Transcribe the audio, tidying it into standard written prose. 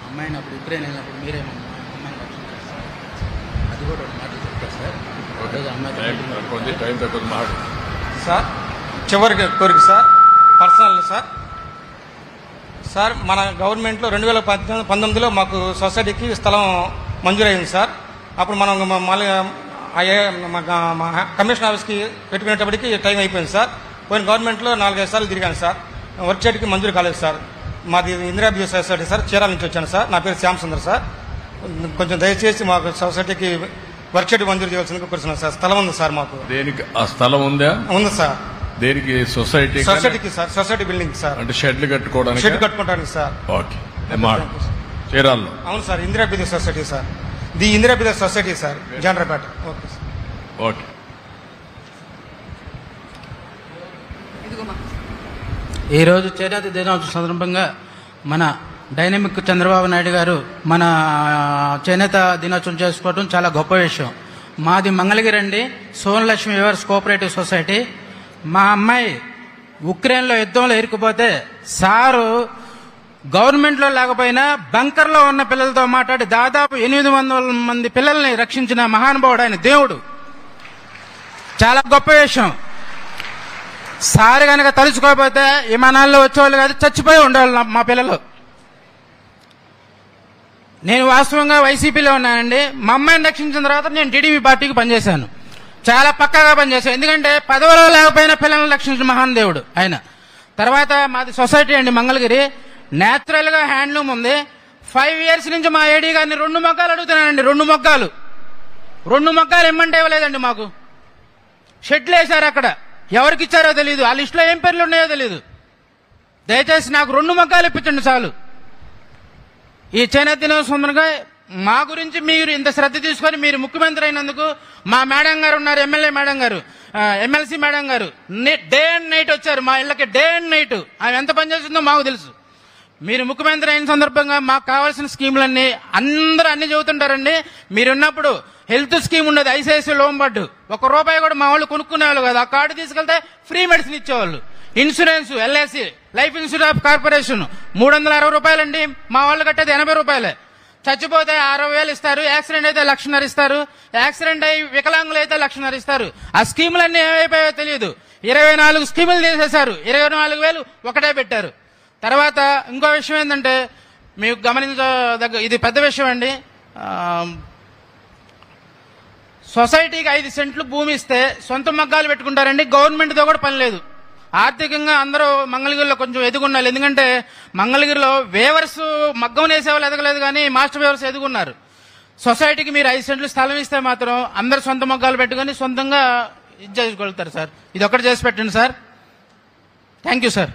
అమ్మాయిని అప్పుడు యుక్రెయిన్ వెళ్ళినప్పుడు మీరేమన్నా అమ్మాయిని రక్షించారు సార్, అది కూడా ఒక మాట చెప్తారు సార్. సార్ చివరికి కోరిక సార్, పర్సనల్ సార్ మన గవర్నమెంట్లో 2019లో మాకు సొసైటీకి స్థలం మంజూరైంది సార్. అప్పుడు మనం మళ్ళీ మా కమిషన్ ఆఫీస్కి పెట్టుకునేటప్పటికి టైం అయిపోయింది సార్. పోయిన గవర్నమెంట్లో 4-5 సార్లు తిరిగాను సార్, వర్క్ షెడ్కి మంజూరు కాలేదు సార్. మాది ఇందిరాబీ సొసైటీ సార్, చీరాల నుంచి వచ్చాను సార్. నా పేరు శ్యామ్ సుందర్ సార్. కొంచెం దయచేసి మాకు సొసైటీకి వర్క్ షెడ్ మంజూరు చేయాల్సిందిగా కోరుతున్నాను సార్. స్థలం ఉంది సార్ మాకు. దేనికి ఆ స్థలం ఉందా? ఉంది సార్. దేనికి? సొసైటీకి సార్, సొసైటీ బిల్డింగ్ సార్. అంటే షెడ్లు కట్టుకోవడానికి? షెడ్ కట్టుకోవడానికి సార్. ఓకే. చీరాల్లో? అవును సార్, ఇందిరాబీ సొసైటీ సార్. ది ఇందిరాబీ society sir, Jandrapeta. Okay sir. Okay. ఈరోజు చేనేత దినోత్సవం సందర్భంగా మన డైనమిక్ చంద్రబాబు నాయుడు గారు మన చేనేత దినోత్సవం చేసుకోవడం చాలా గొప్ప విషయం. మాది మంగళగిరి అండి, సోనలక్ష్మి వివర్స్ కోఆపరేటివ్ సొసైటీ. మా అమ్మాయి ఉక్రెయిన్లో యుద్ధంలో ఇరుక్కుపోతే సారు గవర్నమెంట్లో లేకపోయినా బంకర్లో ఉన్న పిల్లలతో మాట్లాడి దాదాపు 800 మంది పిల్లల్ని రక్షించిన మహానుభావుడు ఆయన, దేవుడు. చాలా గొప్ప విషయం. సార్ కనుక తలుచుకోకపోతే విమానాల్లో వచ్చేవాళ్ళు కాదు, చచ్చిపోయి ఉండేవాళ్ళు మా పిల్లలు. నేను వాస్తవంగా వైసీపీలో ఉన్నానండి. మా అమ్మాయిని రక్షించిన తర్వాత నేను టీడీపీ పార్టీకి పనిచేశాను. చాలా పక్కాగా పనిచేశాను. ఎందుకంటే పదవిలో లేకపోయినా పిల్లల్ని రక్షించిన మహాన్ దేవుడు ఆయన. తర్వాత మాది సొసైటీ అండి మంగళగిరి. నేచురల్ గా హ్యాండ్లూమ్ ఉంది. 5 years నుంచి మా ఏడీ గారిని 2 మొగ్గాలు అడుగుతున్నానండి. 2 మొగ్గాలు ఇమ్మంటే ఇవ్వలేదండి మాకు. షెడ్లు వేశారు అక్కడ, ఎవరికి ఇచ్చారో తెలియదు, ఆ లిస్టులో ఏం పేర్లు ఉన్నాయో తెలియదు. దయచేసి నాకు 2 మొగ్గాలు ఇప్పించండి చాలు. ఈ చేనేత దినోత్సవంగా మా గురించి మీరు ఇంత శ్రద్ధ తీసుకొని మీరు ముఖ్యమంత్రి అయినందుకు మా మేడం గారు ఉన్నారు, ఎమ్మెల్యే మేడం గారు, ఎమ్మెల్సీ మేడం గారు డే అండ్ నైట్ వచ్చారు మా ఇళ్ళకి. డే అండ్ నైట్ ఆమె ఎంత పనిచేస్తుందో మాకు తెలుసు. మీరు ముఖ్యమంత్రి అయిన సందర్భంగా మాకు కావాల్సిన స్కీములన్నీ అందరూ అన్ని చెబుతుంటారండి. మీరున్నప్పుడు హెల్త్ స్కీమ్ ఉండదు, ఐసిఐసి లోంబర్డు. ₹1 కూడా మా వాళ్ళు కొనుక్కునేవాళ్ళు కాదు. ఆ కార్డు తీసుకెళ్తే ఫ్రీ మెడిసిన్ ఇచ్చేవాళ్ళు. Insurance, LIC, life insurance corporation ₹360 అండి. మా వాళ్ళు కట్టేది ₹80. చచ్చిపోతే 60,000 ఇస్తారు. యాక్సిడెంట్ అయితే 1,50,000 ఇస్తారు. యాక్సిడెంట్ అయి వికలాంగులు అయితే 1,50,000 ఇస్తారు. ఆ స్కీములన్నీ ఏమైపోయాయో తెలియదు. 24 స్కీములు తీసేశారు. 24,000 ఒకటే పెట్టారు. తర్వాత ఇంకో విషయం ఏంటంటే మీకు గమనించదగ్గ, ఇది పెద్ద విషయం అండి. సొసైటీకి 5 సెంట్లు భూమి ఇస్తే సొంత మగ్గాలు పెట్టుకుంటారండి. గవర్నమెంట్తో కూడా పని లేదు. ఆర్థికంగా అందరూ మంగళగిరిలో కొంచెం ఎదుగున్నారు. ఎందుకంటే మంగళగిరిలో వేవర్స్ మగ్గం వేసేవాళ్ళు ఎదగలేదు, కానీ మాస్టర్ వేవర్స్ ఎదుగున్నారు. సొసైటీకి మీరు 5 సెంట్లు స్థలం ఇస్తే మాత్రం అందరు సొంత మగ్గాలు పెట్టుకొని సొంతంగా ఇది చేసుకోగలుగుతారు సార్. ఇది ఒక్కటి చేసి పెట్టండి సార్. Thank you sir.